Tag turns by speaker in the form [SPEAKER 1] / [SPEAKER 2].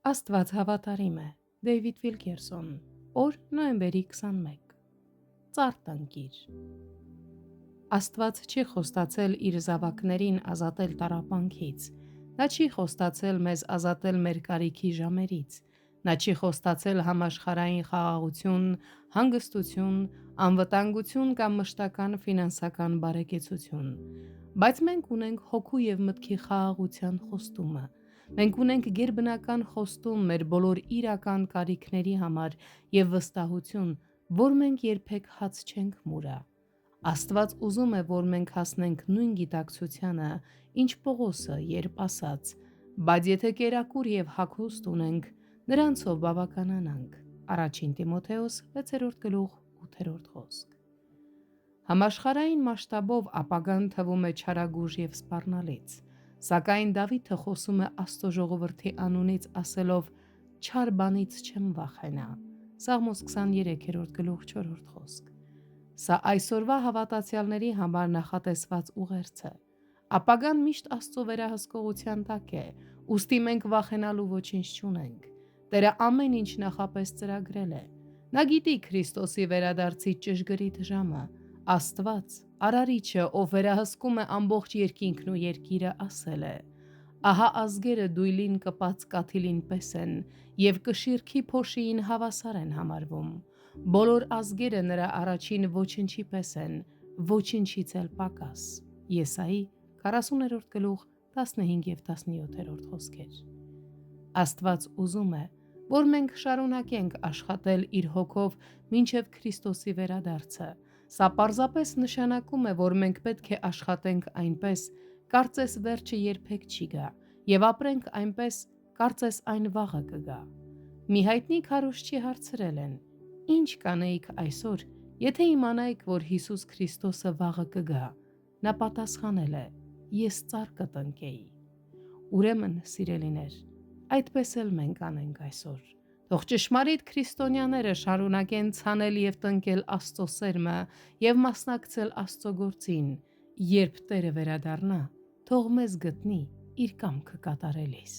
[SPEAKER 1] Աստված հավատարիմ է։ Դեյվիդ Վիլքերսոն։ Օր նոյեմբերի 21։ Ծարտնկիր։ Աստված չի խոստացել իր զավակներին ազատել տառապանքից։ Նա չի խոստացել մեզ ազատել մեր կարիքի ժամերից։ Նա չի խոստացել համաշխարհային խաղաղություն, հանգստություն, անվտանգություն կամ մշտական ֆինանսական բարեկեցություն։ Բայց մենք ունենք հոգու և մտքի խաղաղության խոստումը։ Մենք ունենք գերբնական խոստում մեր բոլոր իրական կարիքների համար և վստահություն, որ մենք երբեք հաց չենք մուրա։ Աստված ուզում է, որ մենք հասնենք նույն գիտակցությանը, ինչ Պողոսը, երբ ասաց. բայց եթե կերակուր և հագուստ ունենք, նրանցով բավականանանք։ Առաջին Տիմոթեոս 6:8 խոսք։ Համաշխարհային մասշտաբով ապագան թվում է չարագույժ և սպառնալից, սակայն Դավիթը խոսում է Աստծո ժողովրդի անունից ասելով. «Չար բանից չեմ վախենա»։ Սաղմոս 23:4 խոսք։ Սա այսօրվա հավատացյալների համար նախատեսված ուղերձ է։ Ապագան միշտ Աստծո վերահսկողության տակ է, ուստի մենք վախենալու ոչինչ չունենք։ Տերը ամեն ինչ նախապես ծրագրել է։ Նա գիտի Քրիստոսի վերադարձի ճշգրիտ ժամը։ Աստված, Արարիչը, ով վերահսկում է ամբողջ երկինքն ու երկիրը, ասել է. «Ահա ազգերը դույլին կպած կաթիլին պես են, և կշիռքի փոշիին հավասար են համարվում։ Բոլոր ազգերը նրա առաջին ոչնչի պես են, ոչնչից էլ պակաս»։ Եսայի 40:15 և 17 խոսքեր։ Աստված ուզում է, որ մենք շարունակենք աշխատել իր հոգով մինչև Քրիստոսի վերադարձը։ Սա պարզապես նշանակում է, որ մենք պետք է աշխատենք այնպես, կարծես վերջը երբեք չի գա, և ապրենք այնպես, կարծես այն վաղը կգա։ Մի հայտնի քարոզչի հարցրել են. «Ինչ կանեիք այսօր, եթե իմանայիք, որ Հիսուս Քրիստոսը վաղը կգա»։ Նա պատասխանել է. «Ես ծառ կտնկեի»։ Ուրեմն, սիրելիներ, այդպես էլ մենք անենք այսօր։ Թող ճշմարիտ քրիստոնյաները շարունակեն ցանել և տնկել Աստծո սերմը և մասնակցել Աստծո գործին։ Երբ Տերը վերադառնա, թող մեզ գտնի իր կամքը կատարելիս։